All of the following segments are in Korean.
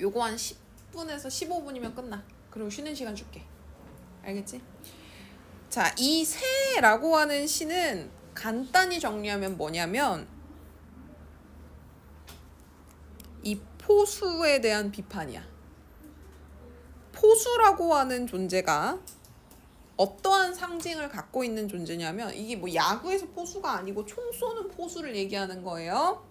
요거 한 10분에서 15분이면 끝나. 그리고 쉬는 시간 줄게. 알겠지? 자, 이 새라고 하는 시는 간단히 정리하면 뭐냐면 이 포수에 대한 비판이야. 포수라고 하는 존재가 어떠한 상징을 갖고 있는 존재냐면 이게 뭐 야구에서 포수가 아니고 총 쏘는 포수를 얘기하는 거예요.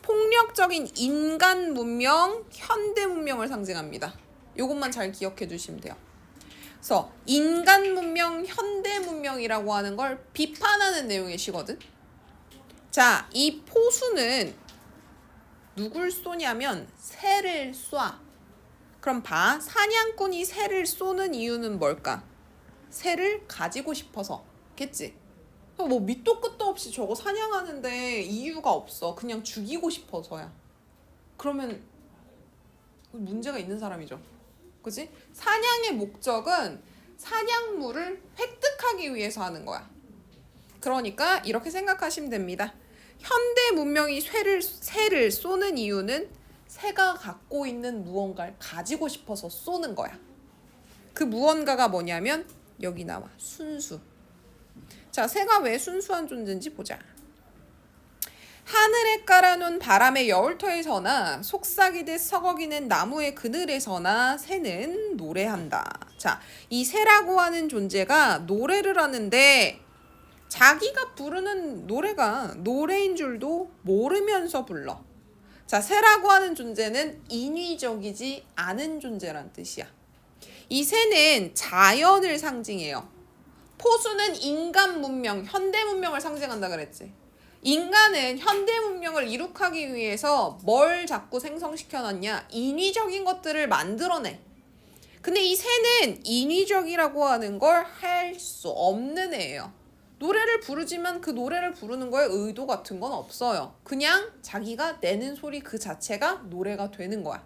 폭력적인 인간 문명, 현대 문명을 상징합니다. 이것만 잘 기억해 주시면 돼요. 그래서 인간 문명, 현대 문명이라고 하는 걸 비판하는 내용의 시거든. 자, 이 포수는 누굴 쏘냐면 새를 쏴. 그럼 봐. 사냥꾼이 새를 쏘는 이유는 뭘까? 새를 가지고 싶어서. 겠지? 뭐 밑도 끝도 없이 저거 사냥하는데 이유가 없어. 그냥 죽이고 싶어서야. 그러면 문제가 있는 사람이죠. 그치? 사냥의 목적은 사냥물을 획득하기 위해서 하는 거야. 그러니까 이렇게 생각하시면 됩니다. 현대 문명이 새를 쏘는 이유는 새가 갖고 있는 무언가를 가지고 싶어서 쏘는 거야. 그 무언가가 뭐냐면 여기 나와. 순수. 자, 새가 왜 순수한 존재인지 보자. 하늘에 깔아놓은 바람의 여울터에서나 속삭이듯 서거기는 나무의 그늘에서나 새는 노래한다. 자, 이 새라고 하는 존재가 노래를 하는데 자기가 부르는 노래가 노래인 줄도 모르면서 불러. 자, 새라고 하는 존재는 인위적이지 않은 존재란 뜻이야. 이 새는 자연을 상징해요. 포수는 인간 문명, 현대 문명을 상징한다 그랬지. 인간은 현대 문명을 이룩하기 위해서 뭘 자꾸 생성시켜놨냐? 인위적인 것들을 만들어내. 근데 이 새는 인위적이라고 하는 걸 할 수 없는 애예요. 노래를 부르지만 그 노래를 부르는 거에 의도 같은 건 없어요. 그냥 자기가 내는 소리 그 자체가 노래가 되는 거야.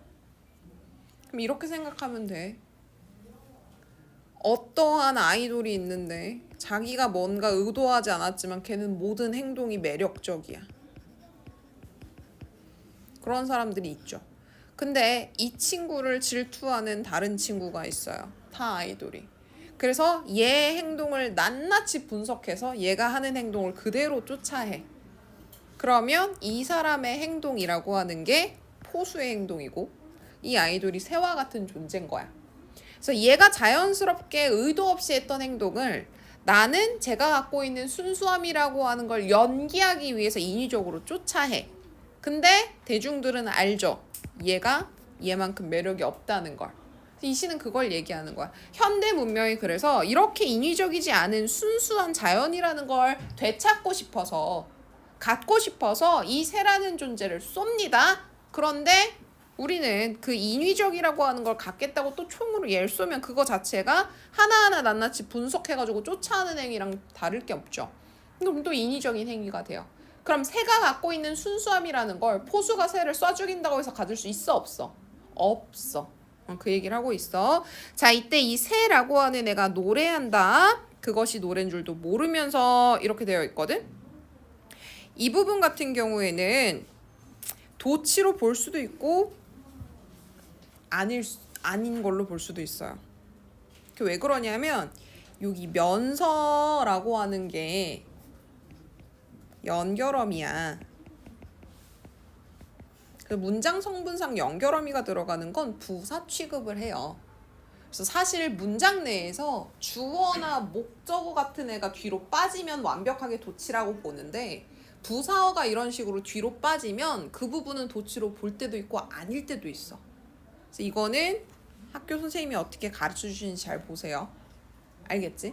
그럼 이렇게 생각하면 돼. 어떠한 아이돌이 있는데 자기가 뭔가 의도하지 않았지만 걔는 모든 행동이 매력적이야. 그런 사람들이 있죠. 근데 이 친구를 질투하는 다른 친구가 있어요. 타 아이돌이. 그래서 얘 행동을 낱낱이 분석해서 얘가 하는 행동을 그대로 쫓아해. 그러면 이 사람의 행동이라고 하는 게 포수의 행동이고 이 아이돌이 새와 같은 존재인 거야. 그래서 얘가 자연스럽게 의도 없이 했던 행동을 나는 제가 갖고 있는 순수함이라고 하는 걸 연기하기 위해서 인위적으로 쫓아해. 근데 대중들은 알죠. 얘가 얘만큼 매력이 없다는 걸. 이 시는 그걸 얘기하는 거야. 현대 문명이 그래서 이렇게 인위적이지 않은 순수한 자연이라는 걸 되찾고 싶어서 갖고 싶어서 이 새라는 존재를 쏩니다. 그런데 우리는 그 인위적이라고 하는 걸 갖겠다고 또 총으로 얘를 쏘면 그거 자체가 하나하나 낱낱이 분석해가지고 쫓아하는 행위랑 다를 게 없죠. 그럼 또 인위적인 행위가 돼요. 그럼 새가 갖고 있는 순수함이라는 걸 포수가 새를 쏴 죽인다고 해서 가질 수 있어 없어? 없어. 그 얘기를 하고 있어. 자, 이때 이 새라고 하는 애가 노래한다. 그것이 노래인 줄도 모르면서 이렇게 되어 있거든. 이 부분 같은 경우에는 도치로 볼 수도 있고 아닌 걸로 볼 수도 있어요. 왜 그러냐면 여기 면서라고 하는 게 연결어미야. 문장 성분상 연결어미가 들어가는 건 부사 취급을 해요. 그래서 사실 문장 내에서 주어나 목적어 같은 애가 뒤로 빠지면 완벽하게 도치라고 보는데 부사어가 이런 식으로 뒤로 빠지면 그 부분은 도치로 볼 때도 있고 아닐 때도 있어. 그래서 이거는 학교 선생님이 어떻게 가르쳐 주시는지 잘 보세요. 알겠지?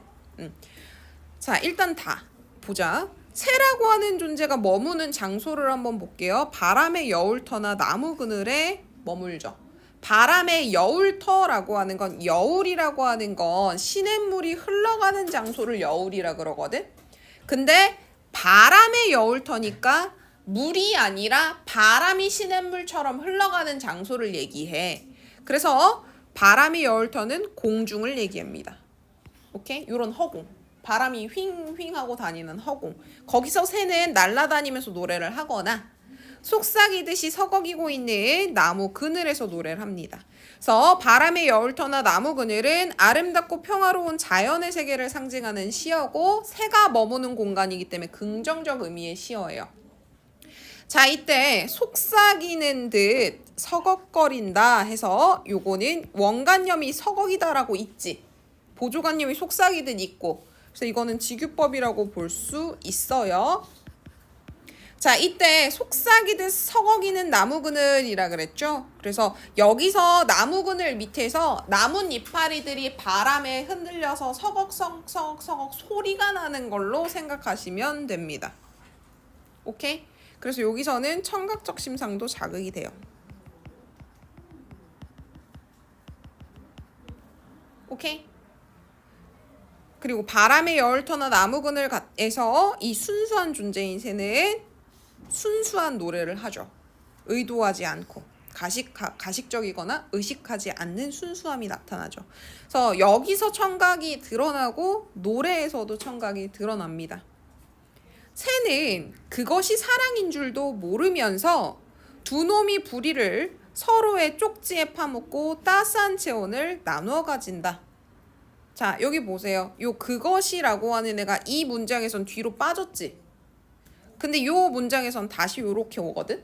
자, 일단 다 보자. 새라고 하는 존재가 머무는 장소를 한번 볼게요. 바람의 여울터나 나무 그늘에 머물죠. 바람의 여울터라고 하는 건 여울이라고 하는 건 시냇물이 흘러가는 장소를 여울이라 그러거든. 근데 바람의 여울터니까 물이 아니라 바람이 시냇물처럼 흘러가는 장소를 얘기해. 그래서 바람의 여울터는 공중을 얘기합니다. 오케이? 요런 허공. 바람이 휑휑 하고 다니는 허공. 거기서 새는 날아다니면서 노래를 하거나 속삭이듯이 서걱이고 있는 나무 그늘에서 노래를 합니다. 그래서 바람의 여울터나 나무 그늘은 아름답고 평화로운 자연의 세계를 상징하는 시어고 새가 머무는 공간이기 때문에 긍정적 의미의 시어예요. 자, 이때 속삭이는 듯 서걱거린다 해서 요거는 원관념이 서걱이다라고 있지. 보조관념이 속삭이듯 있고. 그래서 이거는 직유법이라고 볼 수 있어요. 자, 이때 속삭이듯 서걱이는 나무 그늘이라 그랬죠. 그래서 여기서 나무 그늘 밑에서 나뭇 이파리들이 바람에 흔들려서 서걱서걱 소리가 나는 걸로 생각하시면 됩니다. 오케이? 그래서 여기서는 청각적 심상도 자극이 돼요. 오케이? 그리고 바람의 여울터나 나무 그늘에서 이 순수한 존재인 새는 순수한 노래를 하죠. 의도하지 않고 가식적이거나 의식하지 않는 순수함이 나타나죠. 그래서 여기서 청각이 드러나고 노래에서도 청각이 드러납니다. 새는 그것이 사랑인 줄도 모르면서 두 놈이 부리를 서로의 쪽지에 파묻고 따스한 체온을 나누어 가진다. 자, 여기 보세요. 요 그것이라고 하는 애가 이 문장에선 뒤로 빠졌지. 근데 요 문장에선 다시 요렇게 오거든.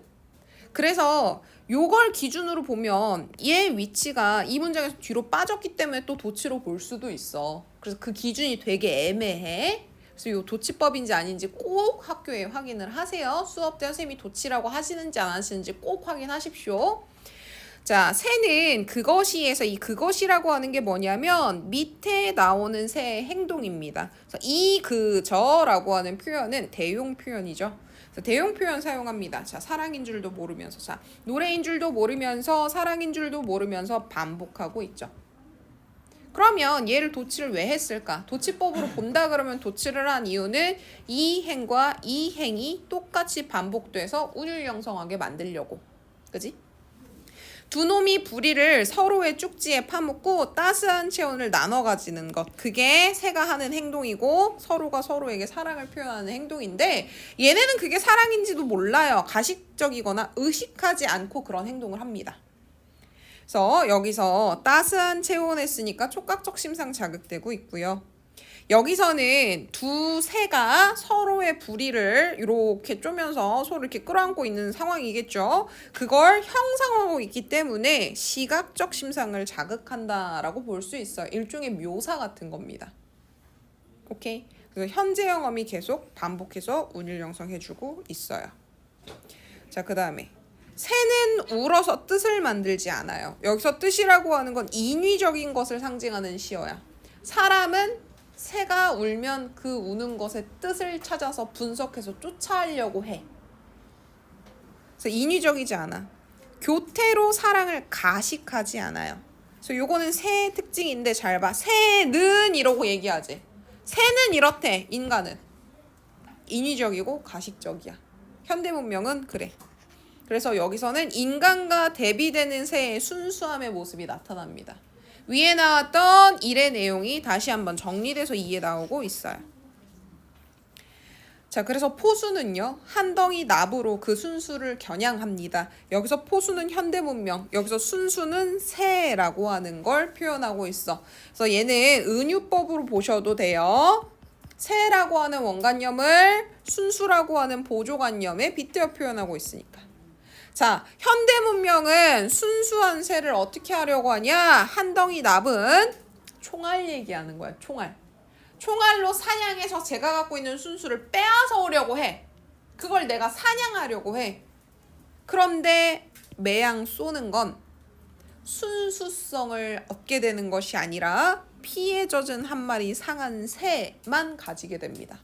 그래서 요걸 기준으로 보면 얘 위치가 이 문장에서 뒤로 빠졌기 때문에 또 도치로 볼 수도 있어. 그래서 그 기준이 되게 애매해. 그래서 요 도치법인지 아닌지 꼭 학교에 확인을 하세요. 수업 때 선생님이 도치라고 하시는지 안 하시는지 꼭 확인하십시오. 자, 새는 그것이에서 이 그것이라고 하는 게 뭐냐면 밑에 나오는 새의 행동입니다. 그래서 이 저라고 하는 표현은 대용 표현이죠. 그래서 대용 표현 사용합니다. 자, 사랑인 줄도 모르면서, 자, 노래인 줄도 모르면서, 사랑인 줄도 모르면서 반복하고 있죠. 그러면 얘를 도치를 왜 했을까? 도치법으로 본다 그러면 도치를 한 이유는 이 행과 이 행이 똑같이 반복돼서 운율 형성하게 만들려고. 그지? 두 놈이 부리를 서로의 쪽지에 파묻고 따스한 체온을 나눠 가지는 것. 그게 새가 하는 행동이고 서로가 서로에게 사랑을 표현하는 행동인데 얘네는 그게 사랑인지도 몰라요. 가식적이거나 의식하지 않고 그런 행동을 합니다. 그래서 여기서 따스한 체온에 쓰니까 촉각적 심상 자극되고 있고요. 여기서는 두 새가 서로의 부리를 이렇게 쪼면서 서로 이렇게 끌어안고 있는 상황이겠죠. 그걸 형상하고 있기 때문에 시각적 심상을 자극한다라고 볼 수 있어요. 일종의 묘사 같은 겁니다. 오케이? 그래서 현재형 어미 계속 반복해서 운율 형성해주고 있어요. 자, 그 다음에 새는 울어서 뜻을 만들지 않아요. 여기서 뜻이라고 하는 건 인위적인 것을 상징하는 시어야. 사람은 새가 울면 그 우는 것의 뜻을 찾아서 분석해서 쫓아하려고 해. 그래서 인위적이지 않아. 교태로 사랑을 가식하지 않아요. 그래서 요거는 새의 특징인데 잘 봐. 새는 이러고 얘기하지. 새는 이렇대. 인간은. 인위적이고 가식적이야. 현대문명은 그래. 그래서 여기서는 인간과 대비되는 새의 순수함의 모습이 나타납니다. 위에 나왔던 일의 내용이 다시 한번 정리돼서 이에 나오고 있어요. 자, 그래서 포수는요, 한 덩이 나무로 그 순수를 겨냥합니다. 여기서 포수는 현대문명, 여기서 순수는 새라고 하는 걸 표현하고 있어. 그래서 얘는 은유법으로 보셔도 돼요. 새라고 하는 원관념을 순수라고 하는 보조관념에 빗대어 표현하고 있으니까. 자, 현대문명은 순수한 새를 어떻게 하려고 하냐? 한 덩이 납은 총알 얘기하는 거야. 총알로 사냥해서 제가 갖고 있는 순수를 빼앗아 오려고 해. 그걸 내가 사냥하려고 해. 그런데 매양 쏘는 건 순수성을 얻게 되는 것이 아니라 피에 젖은 한 마리 상한 새만 가지게 됩니다.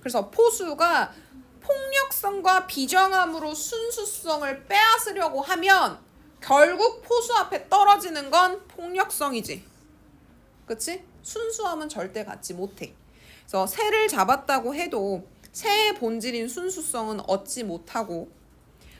그래서 포수가 폭력성과 비정함으로 순수성을 빼앗으려고 하면 결국 포수 앞에 떨어지는 건 폭력성이지. 그치? 순수함은 절대 갖지 못해. 그래서 새를 잡았다고 해도 새의 본질인 순수성은 얻지 못하고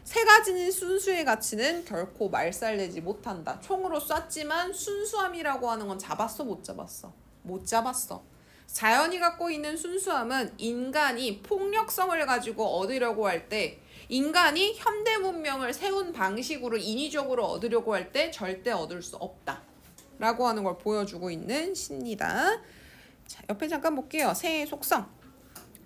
새가 지닌 순수의 가치는 결코 말살되지 못한다. 총으로 쐈지만 순수함이라고 하는 건 잡았어? 못 잡았어? 못 잡았어. 자연이 갖고 있는 순수함은 인간이 폭력성을 가지고 얻으려고 할 때 인간이 현대 문명을 세운 방식으로 인위적으로 얻으려고 할 때 절대 얻을 수 없다 라고 하는 걸 보여주고 있는 시입니다. 자, 옆에 잠깐 볼게요. 새의 속성.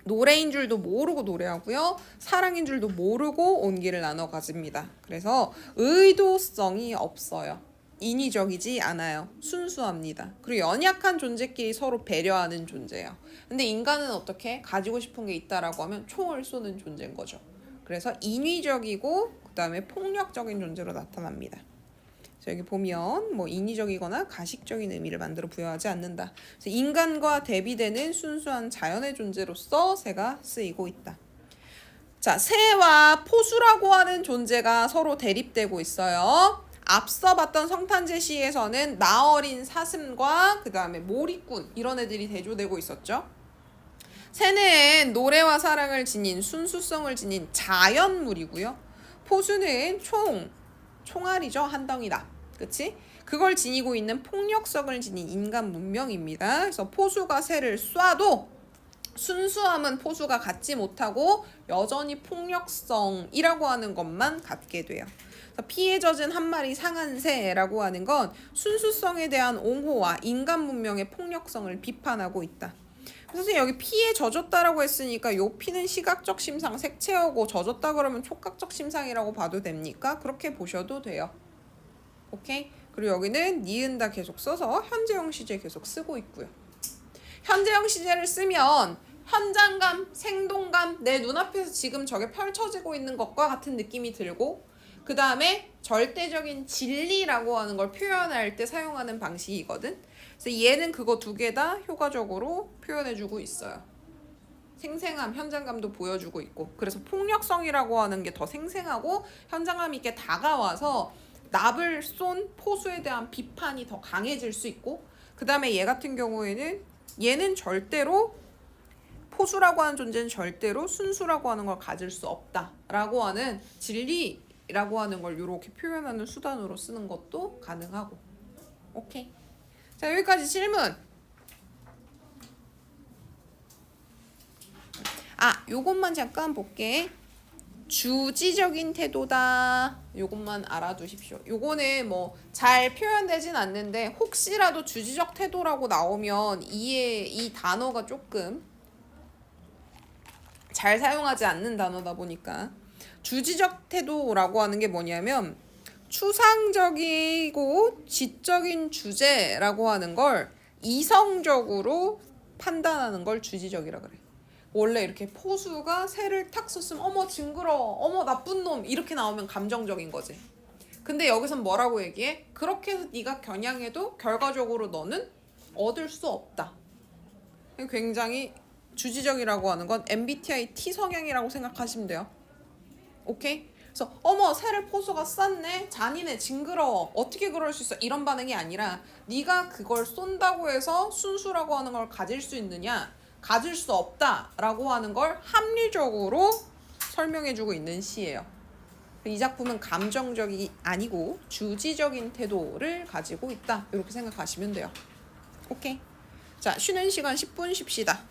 노래인 줄도 모르고 노래하고요. 사랑인 줄도 모르고 온기를 나눠 가집니다. 그래서 의도성이 없어요. 인위적이지 않아요. 순수합니다. 그리고 연약한 존재끼리 서로 배려하는 존재예요. 근데 인간은 어떻게 가지고 싶은 게 있다라고 하면 총을 쏘는 존재인 거죠. 그래서 인위적이고 그다음에 폭력적인 존재로 나타납니다. 여기 보면 뭐 인위적이거나 가식적인 의미를 만들어 부여하지 않는다. 그래서 인간과 대비되는 순수한 자연의 존재로서 새가 쓰이고 있다. 자, 새와 포수라고 하는 존재가 서로 대립되고 있어요. 앞서 봤던 성탄제 시에서는 나어린 사슴과 그 다음에 몰입꾼 이런 애들이 대조되고 있었죠. 새는 노래와 사랑을 지닌 순수성을 지닌 자연물이고요. 포수는 총알이죠. 한 덩이다. 그치? 그걸 지니고 있는 폭력성을 지닌 인간 문명입니다. 그래서 포수가 새를 쏴도 순수함은 포수가 갖지 못하고 여전히 폭력성이라고 하는 것만 갖게 돼요. 피에 젖은 한 마리 상한 새라고 하는 건 순수성에 대한 옹호와 인간 문명의 폭력성을 비판하고 있다. 선생님 여기 피에 젖었다라고 했으니까 요 피는 시각적 심상 색채하고 젖었다 그러면 촉각적 심상이라고 봐도 됩니까? 그렇게 보셔도 돼요. 오케이? 그리고 여기는 니은다 계속 써서 현재형 시제 계속 쓰고 있고요. 현재형 시제를 쓰면 현장감, 생동감, 내 눈앞에서 지금 저게 펼쳐지고 있는 것과 같은 느낌이 들고 그 다음에 절대적인 진리라고 하는 걸 표현할 때 사용하는 방식이거든. 그래서 얘는 그거 두 개 다 효과적으로 표현해주고 있어요. 생생함, 현장감도 보여주고 있고 그래서 폭력성이라고 하는 게 더 생생하고 현장감 있게 다가와서 납을 쏜 포수에 대한 비판이 더 강해질 수 있고 그 다음에 얘 같은 경우에는 얘는 절대로 포수라고 하는 존재는 절대로 순수라고 하는 걸 가질 수 없다라고 하는 진리라고 하는 걸 이렇게 표현하는 수단으로 쓰는 것도 가능하고. 오케이. 자, 여기까지 질문. 요것만 잠깐 볼게. 주지적인 태도다. 요것만 알아두십시오. 요거는 뭐 잘 표현되진 않는데 혹시라도 주지적 태도라고 나오면 이 단어가 조금 잘 사용하지 않는 단어다 보니까 주지적 태도라고 하는 게 뭐냐면 추상적이고 지적인 주제라고 하는 걸 이성적으로 판단하는 걸 주지적이라 그래. 원래 이렇게 포수가 새를 탁 쏘으면 어머 징그러워, 어머 나쁜 놈 이렇게 나오면 감정적인 거지. 근데 여기선 뭐라고 얘기해? 그렇게 해서 네가 겨냥해도 결과적으로 너는 얻을 수 없다. 굉장히 주지적이라고 하는 건 MBTI T 성향이라고 생각하시면 돼요. 오케이? 그래서 어머 새를 포수가 쐈네, 잔인해, 징그러워, 어떻게 그럴 수 있어 이런 반응이 아니라 네가 그걸 쏜다고 해서 순수라고 하는 걸 가질 수 있느냐, 가질 수 없다라고 하는 걸 합리적으로 설명해주고 있는 시예요. 이 작품은 감정적이 아니고 주지적인 태도를 가지고 있다 이렇게 생각하시면 돼요. 오케이. 자, 쉬는 시간 10분 쉽시다.